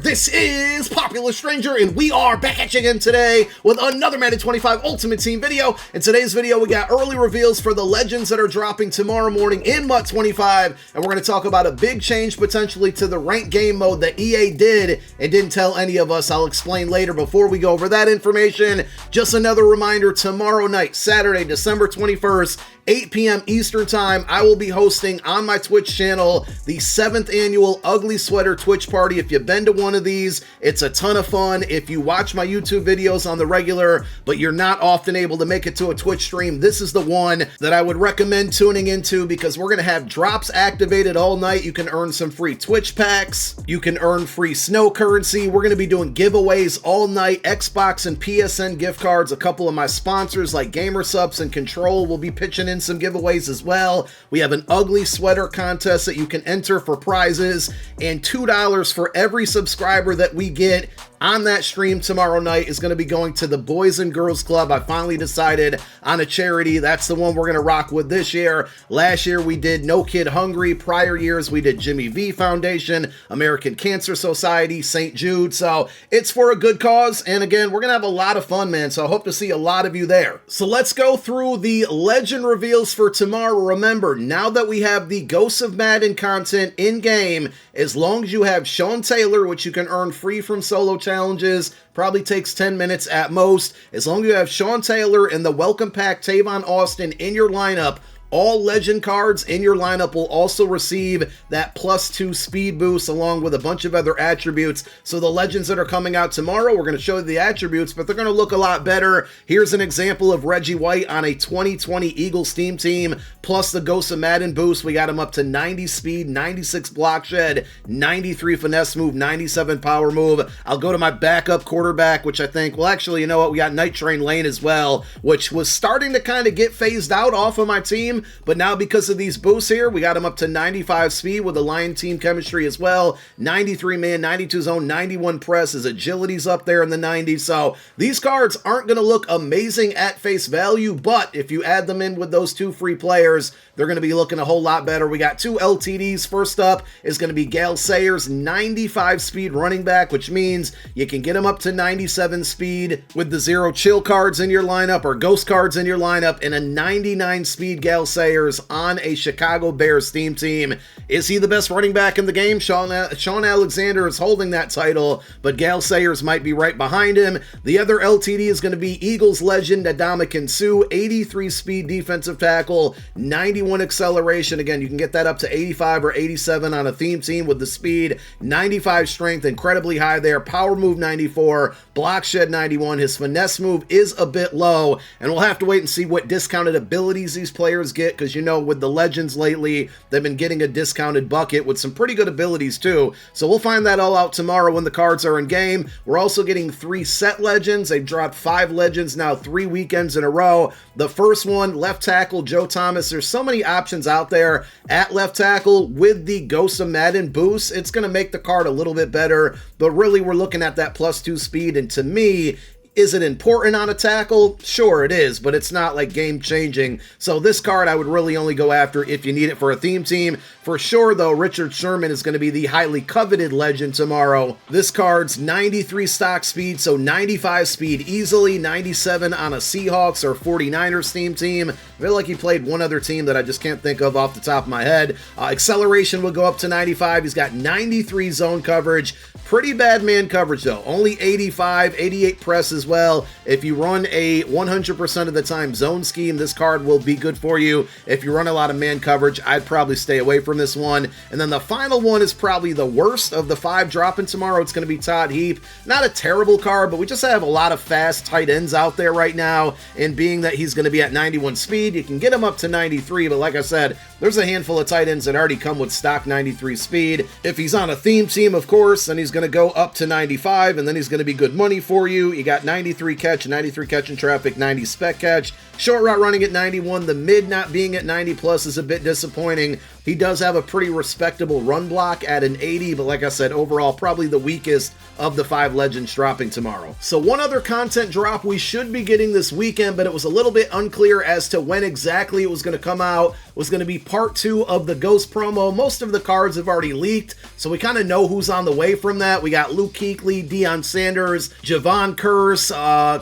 This is Popular Stranger, and we are back at you again today with another Madden 25 Ultimate Team video. In today's video, we got early reveals for the legends that are dropping tomorrow morning in MUT 25, and we're going to talk about a big change potentially to the ranked game mode that EA did and didn't tell any of us. I'll explain later. Before we go over that information, just another reminder, tomorrow night, Saturday, December 21st, 8 p.m. Eastern Time, I will be hosting on my Twitch channel the 7th annual Ugly Sweater Twitch Party. If you've been to one of these, it's a ton of fun. If you watch my YouTube videos on the regular, but you're not often able to make it to a Twitch stream, this is the one that I would recommend tuning into because we're going to have drops activated all night. You can earn some free Twitch packs. You can earn free snow currency. We're going to be doing giveaways all night, Xbox and PSN gift cards. A couple of my sponsors like GamerSupps and Control will be pitching in some giveaways as well. We have an ugly sweater contest that you can enter for prizes, and $2 for every subscriber that we get on that stream tomorrow night is going to be going to the Boys and Girls Club. I finally decided on a charity. That's the one we're going to rock with this year. Last year we did No Kid Hungry. Prior years we did Jimmy V Foundation, American Cancer Society, St. Jude. So it's for a good cause. And again, we're going to have a lot of fun, man. So I hope to see a lot of you there. So let's go through the legend reveals for tomorrow. Remember, now that we have the Ghosts of Madden content in game, as long as you have Sean Taylor, which you can earn free from solo challenges, probably takes 10 minutes at most. As long as you have Sean Taylor and the Welcome Pack Tavon Austin in your lineup, all legend cards in your lineup will also receive that +2 speed boost along with a bunch of other attributes. So the legends that are coming out tomorrow, we're going to show you the attributes, but they're going to look a lot better. Here's an example of Reggie White on a 2020 Eagles team plus the Ghost of Madden boost. We got him up to 90 speed, 96 block shed, 93 finesse move, 97 power move. I'll go to my backup quarterback, which I think, well, actually, you know what? We got Night Train Lane as well, which was starting to kind of get phased out off of my team. But now because of these boosts here, we got him up to 95 speed with the Lion team chemistry as well. 93 man, 92 zone, 91 press. His agility's up there in the 90s. So these cards aren't going to look amazing at face value, but if you add them in with those two free players, they're going to be looking a whole lot better. We got two LTDs. First up is going to be Gale Sayers, 95 speed running back, which means you can get him up to 97 speed with the Zero Chill cards in your lineup or Ghost cards in your lineup, and a 99 speed Gale Sayers on a Chicago Bears theme team. Is he the best running back in the game? Sean Alexander is holding that title, but Gale Sayers might be right behind him. The other LTD is going to be Eagles legend Ndamukong Suh, 83 speed defensive tackle, 91 acceleration. Again, you can get that up to 85 or 87 on a theme team with the speed, 95 strength, incredibly high there. Power move 94, block shed 91. His finesse move is a bit low, and we'll have to wait and see what discounted abilities these players get, because you know with the legends lately, they've been getting a discounted bucket with some pretty good abilities too. So we'll find that all out tomorrow when the cards are in game. We're also getting 3 set legends. They've dropped 5 legends now 3 weekends in a row. The first one, left tackle Joe Thomas. There's so many options out there at left tackle with the Ghost of Madden boost. It's going to make the card a little bit better, but really we're looking at that +2 speed, and to me, is it important on a tackle? Sure it is, but it's not like game changing. So this card I would really only go after if you need it for a theme team. For sure though, Richard Sherman is going to be the highly coveted legend tomorrow. This card's 93 stock speed, so 95 speed easily, 97 on a Seahawks or 49ers theme team. I feel like he played one other team that I just can't think of off the top of my head. Acceleration will go up to 95. He's got 93 zone coverage. Pretty bad man coverage though, only 85, 88 press as well. If you run a 100% of the time zone scheme, this card will be good for you. If you run a lot of man coverage, I'd probably stay away from this one. And then the final one is probably the worst of the 5 dropping tomorrow. It's going to be Todd Heap. Not a terrible card, but we just have a lot of fast tight ends out there right now. And being that he's going to be at 91 speed, you can get him up to 93. But like I said, there's a handful of tight ends that already come with stock 93 speed. If he's on a theme team, of course, then he's going to go up to 95, and then he's going to be good money for you. You got 93 catch, 93 catch in traffic, 90 spec catch. Short route running at 91. The mid not being at 90 plus is a bit disappointing, He does have a pretty respectable run block at an 80, but like I said, overall, probably the weakest of the 5 legends dropping tomorrow. So one other content drop we should be getting this weekend, but it was a little bit unclear as to when exactly it was going to come out, was going to be part 2 of the Ghost promo. Most of the cards have already leaked, so we kind of know who's on the way from that. We got Luke Kuechly, Deion Sanders, Javon Curse,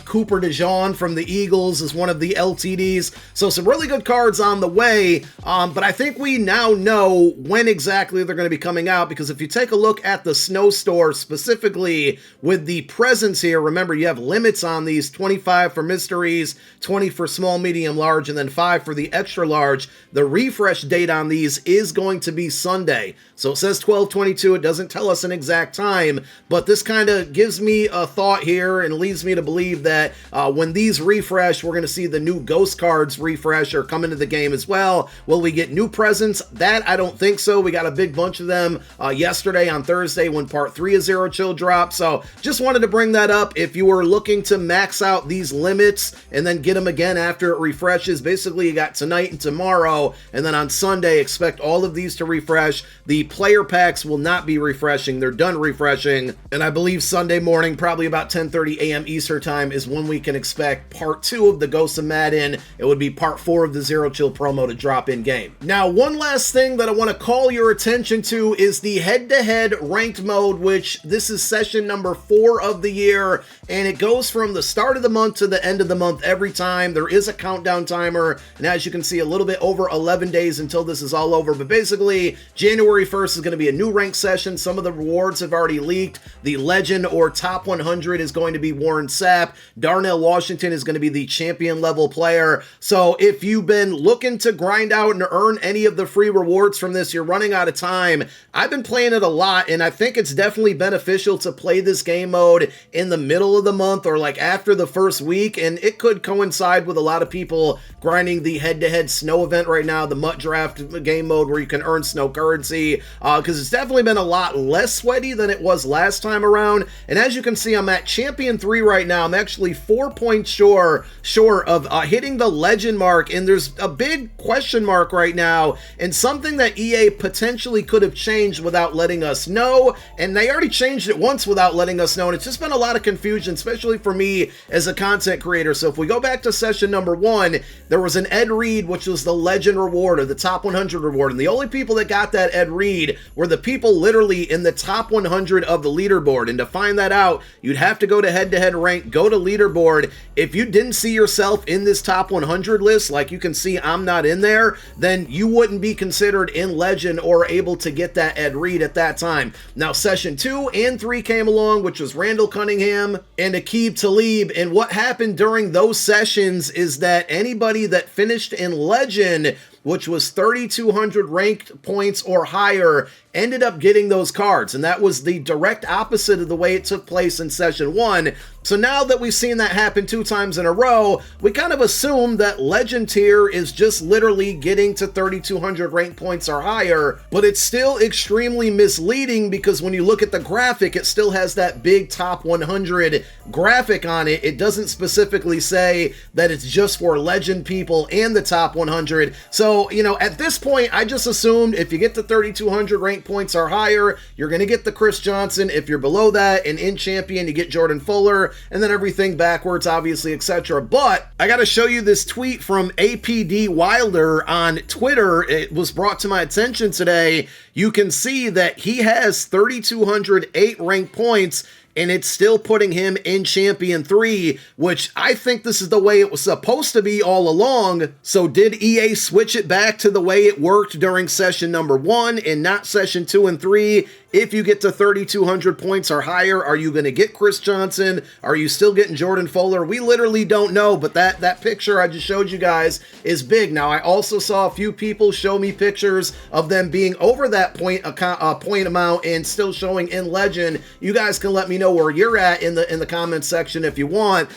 Cooper DeJean from the Eagles is one of the LTDs. So some really good cards on the way, but I think we now know when exactly they're going to be coming out, because if you take a look at the Snow Store specifically with the presents here, remember you have limits on these, 25 for mysteries, 20 for small, medium, large, and then 5 for the extra large. The refresh date on these is going to be Sunday. So it says 12/22. It doesn't tell us an exact time, but this kind of gives me a thought here and leads me to believe that when these refresh, we're going to see the new Ghost cards refresh or come into the game as well. Will we get new presents? That I don't think so. We got a big bunch of them yesterday on Thursday when part 3 of Zero Chill dropped. So just wanted to bring that up. If you were looking to max out these limits and then get them again after it refreshes, basically you got tonight and tomorrow, and then on Sunday expect all of these to refresh. The player packs will not be refreshing. They're done refreshing, and I believe Sunday morning, probably about 10:30 a.m. Eastern time, is when we can expect part 2 of the Ghosts of Madden. It would be part 4 of the Zero Chill promo to drop in game. Now, one last thing that I want to call your attention to is the head-to-head ranked mode, which this is session number 4 of the year, and it goes from the start of the month to the end of the month every time. There is a countdown timer, and as you can see, a little bit over 11 days until this is all over, but basically January 1st is going to be a new rank session. Some of the rewards have already leaked. The legend or top 100 is going to be Warren Sapp. Darnell Washington is going to be the champion level player. So if you've been looking to grind out and earn any of the free rewards from this, you're running out of time. I've been playing it a lot, and I think it's definitely beneficial to play this game mode in the middle of the month or like after the first week, and it could coincide with a lot of people grinding the head-to-head snow event right now, the Mutt Draft game mode where you can earn snow currency, because it's definitely been a lot less sweaty than it was last time around. And as you can see, I'm at Champion 3 right now. I'm actually 4 points short of hitting the legend mark, and there's a big question mark right now, and something that EA potentially could have changed without letting us know, and they already changed it once without letting us know, and it's just been a lot of confusion, especially for me as a content creator. So if we go back to session number 1, there was an Ed Reed, which was the legend reward or the top 100 reward, and the only people that got that Ed Reed were the people literally in the top 100 of the leaderboard. And to find that out, you'd have to go to head-to-head rank, go to leaderboard. If you didn't see yourself in this top 100 list, like you can see I'm not in there, then you wouldn't be considered in legend or able to get that Ed Reed at that time. Now session 2 and 3 came along, which was Randall Cunningham and Aqib Talib, and what happened during those sessions is that anybody that finished in legend, which was 3,200 ranked points or higher, ended up getting those cards, and that was the direct opposite of the way it took place in session 1. So now that we've seen that happen 2 times in a row, we kind of assume that legend tier is just literally getting to 3,200 rank points or higher, but it's still extremely misleading because when you look at the graphic, it still has that big top 100 graphic on it. It doesn't specifically say that it's just for legend people and the top 100. So, you know, at this point, I just assumed if you get to 3,200 rank points or higher, you're going to get the Chris Johnson. If you're below that and in champion, you get Jordan Fuller, and then everything backwards, obviously, etc. But I got to show you this tweet from APD Wilder on Twitter. It was brought to my attention today. You can see that he has 3,208 ranked points, and it's still putting him in Champion 3, which I think this is the way it was supposed to be all along. So did EA switch it back to the way it worked during session number 1 and not session 2 and 3? If you get to 3,200 points or higher, are you going to get Chris Johnson? Are you still getting Jordan Fuller? We literally don't know, but that picture I just showed you guys is big. Now, I also saw a few people show me pictures of them being over that point amount and still showing in legend. You guys can let me know where you're at in the comments section if you want,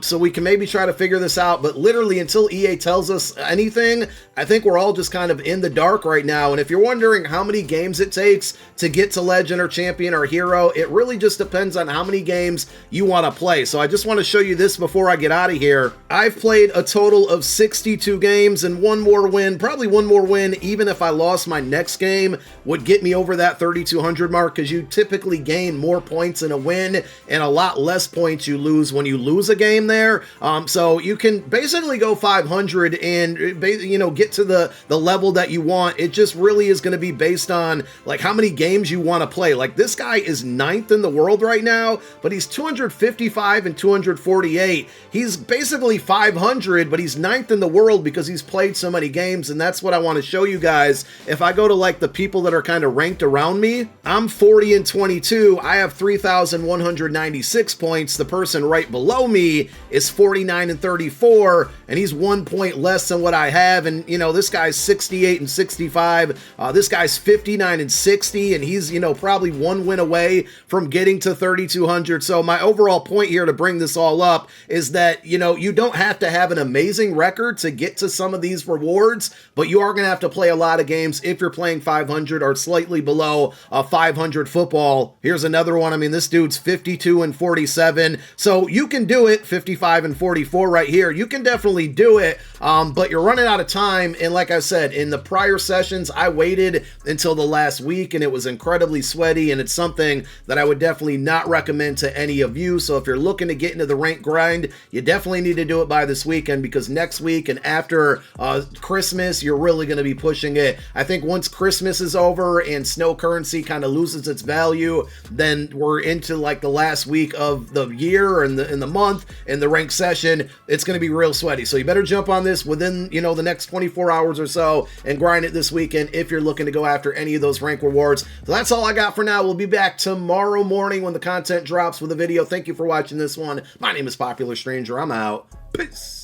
so we can maybe try to figure this out. But literally, until EA tells us anything, I think we're all just kind of in the dark right now. And if you're wondering how many games it takes to get to Legend or Champion or Hero, it really just depends on how many games you want to play. So I just want to show you this before I get out of here. I've played a total of 62 games, and one more win, probably one more win, even if I lost my next game, would get me over that 3,200 mark, because you typically gain more points in a win and a lot less points you lose when you lose a game there. So you can basically go 500 and, you know, get to the level that you want. It just really is going to be based on like how many games you want to play. Like this guy is 9th in the world right now, but he's 255 and 248. He's basically 500, but he's 9th in the world because he's played so many games. And that's what I want to show you guys. If I go to like the people that are kind of ranked around me, I'm 40 and 22. I have 3,196 points. The person right below me is 49 and 34, and he's 1 point less than what I have. And you know, this guy's 68 and 65. This guy's 59 and 60, and he's, you know, probably one win away from getting to 3,200. So my overall point here to bring this all up is that, you know, you don't have to have an amazing record to get to some of these rewards, but you are going to have to play a lot of games if you're playing 500 or slightly below 500 football. Here's another one. I mean, this dude's 52 and 47. So you can do it. 55 and 44 right here. You can definitely do it, but you're running out of time. And like I said, in the prior sessions, I waited until the last week, and it was incredibly sweaty, and it's something that I would definitely not recommend to any of you. So if you're looking to get into the rank grind, you definitely need to do it by this weekend, because next week and after Christmas, you're really going to be pushing it. I think once Christmas is over and snow currency kind of loses its value, then we're into like the last week of the year and the month and the rank session. It's going to be real sweaty. So you better jump on this within, you know, the next 24 hours or so and grind it this weekend if you're looking to go after any of those rank rewards. So that's all I got for now. We'll be back tomorrow morning when the content drops with a video. Thank you for watching this one. My name is Popular Stranger. I'm out. Peace.